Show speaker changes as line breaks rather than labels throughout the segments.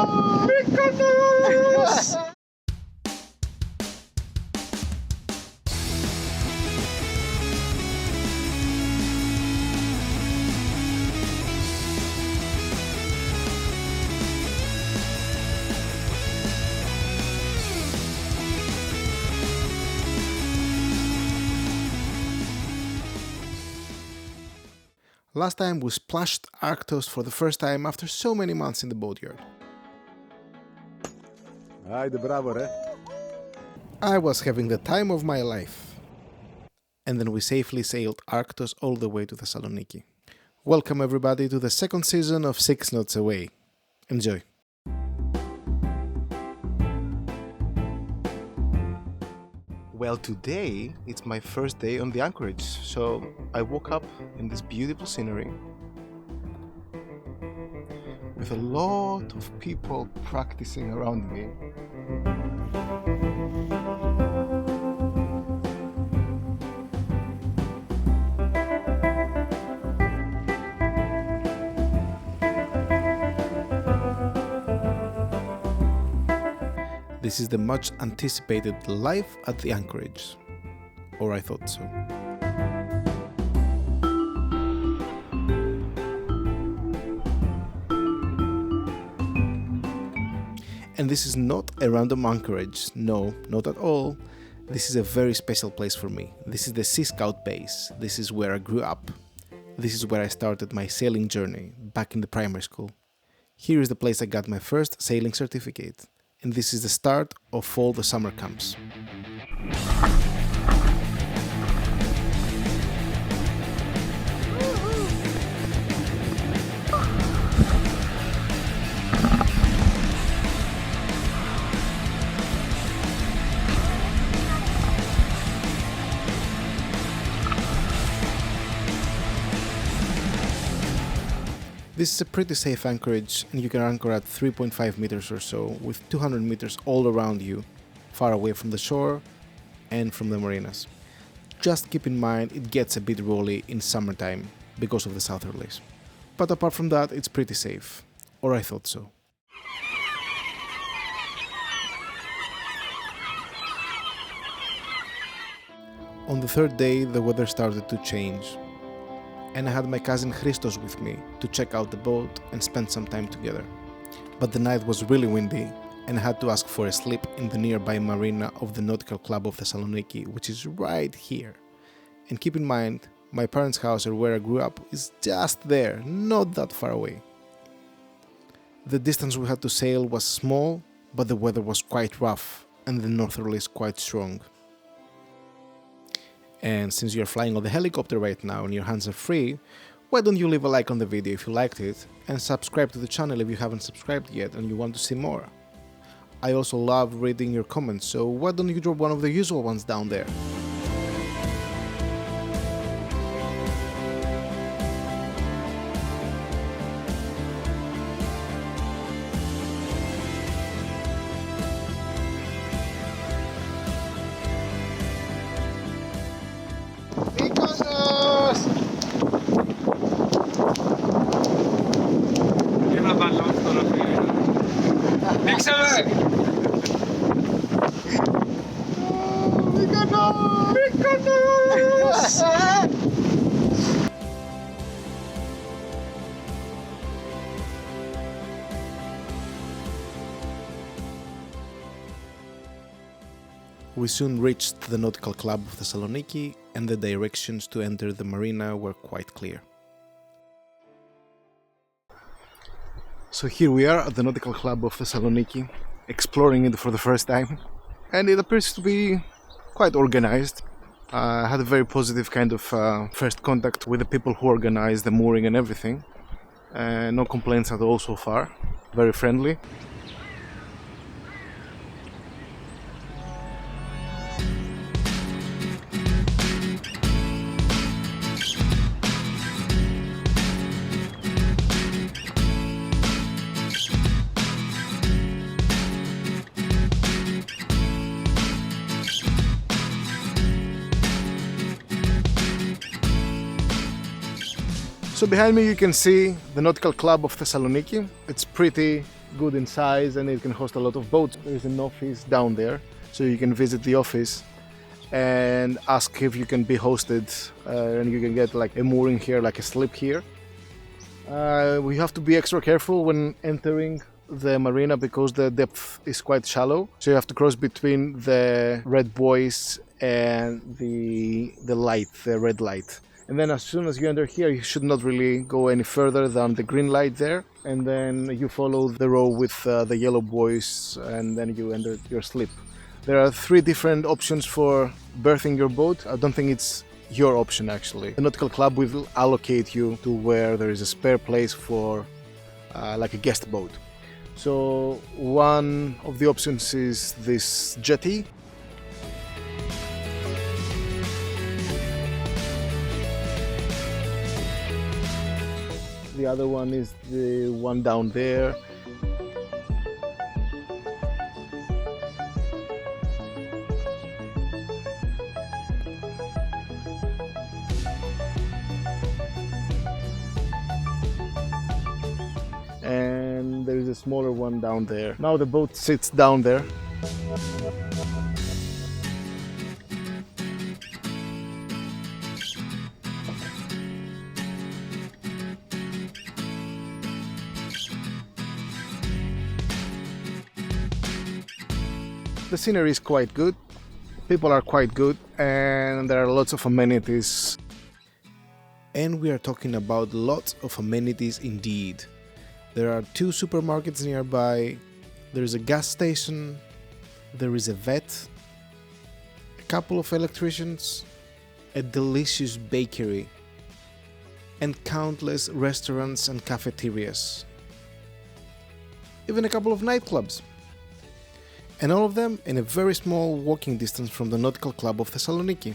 Mykonos! Last time we splashed ARKtos for the first time after so many months in the boatyard. I was having the time of my life. And then we safely sailed ARKtos all the way to Thessaloniki. Welcome everybody to the second season of 6 Knots Away. Enjoy. Well, today it's my first day on the Anchorage, so I woke up in this beautiful scenery with a lot of people practicing around me. This is the much anticipated life at the Anchorage, or I thought so. And this is not a random Anchorage, no, not at all. This is a very special place for me. This is the Sea Scout base. This is where I grew up. This is where I started my sailing journey, back in the primary school. Here is the place I got my first sailing certificate. And this is the start of all the summer camps. This is a pretty safe anchorage, and you can anchor at 3.5 meters or so, with 200 meters all around you, far away from the shore and from the marinas. Just keep in mind it gets a bit rolly in summertime because of the southerlies. But apart from that, it's pretty safe, or I thought so. On the third day, the weather started to change, and I had my cousin Christos with me to check out the boat and spend some time together. But the night was really windy, and I had to ask for a sleep in the nearby marina of the Nautical Club of Thessaloniki, which is right here. And keep in mind, my parents' house, or where I grew up, is just there, not that far away. The distance we had to sail was small, but the weather was quite rough, and the northerlies quite strong. And since you're flying on the helicopter right now and your hands are free, why don't you leave a like on the video if you liked it, and subscribe to the channel if you haven't subscribed yet and you want to see more. I also love reading your comments, so why don't you drop one of the usual ones down there. We soon reached the Nautical Club of Thessaloniki, and the directions to enter the marina were quite clear. So here we are at the Nautical Club of Thessaloniki, exploring it for the first time, and it appears to be quite organized. I had a very positive kind of first contact with the people who organize the mooring and everything. No complaints at all so far, very friendly. So behind me you can see the Nautical Club of Thessaloniki. It's pretty good in size and it can host a lot of boats. There's an office down there, so you can visit the office and ask if you can be hosted, and you can get like a mooring here, like a slip here. We have to be extra careful when entering the marina because the depth is quite shallow, so you have to cross between the red buoys and the light, the red light. And then as soon as you enter here, you should not really go any further than the green light there, and then you follow the row with the yellow buoys, and then you enter your slip. There are 3 different options for berthing your boat. I don't think it's your option actually. The Nautical Club will allocate you to where there is a spare place for like a guest boat. So one of the options is this jetty. The other one is the one down there. And there is a smaller one down there. Now the boat sits down there. The scenery is quite good, people are quite good, and there are lots of amenities. And we are talking about lots of amenities indeed. There are 2 supermarkets nearby, there is a gas station, there is a vet, a couple of electricians, a delicious bakery, and countless restaurants and cafeterias. Even a couple of nightclubs. And all of them in a very small walking distance from the Nautical Club of Thessaloniki.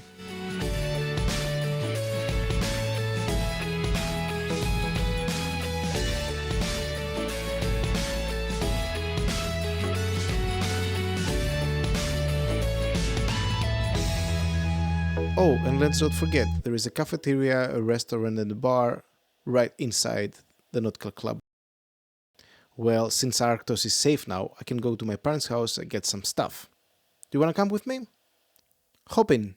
Oh, and let's not forget, there is a cafeteria, a restaurant and a bar right inside the Nautical Club. Well, since ARKtos is safe now, I can go to my parents' house and get some stuff. Do you wanna come with me? Hop in!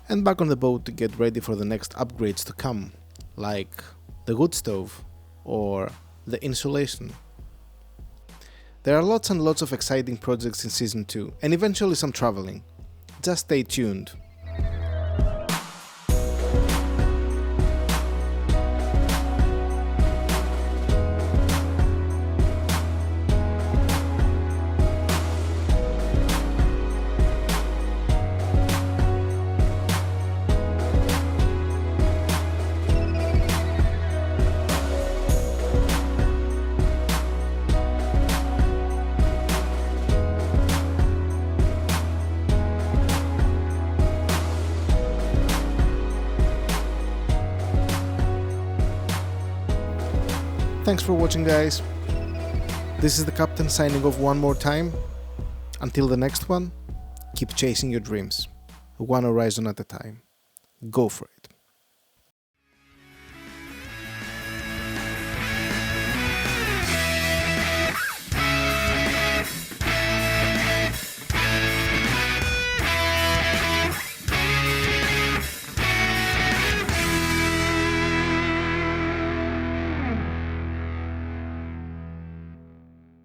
And back on the boat to get ready for the next upgrades to come, like the wood stove or the insulation. There are lots and lots of exciting projects in Season 2, and eventually some traveling. Just stay tuned. Thanks for watching, guys. This is the captain signing off one more time. Until the next one, keep chasing your dreams, one horizon at a time. Go for it.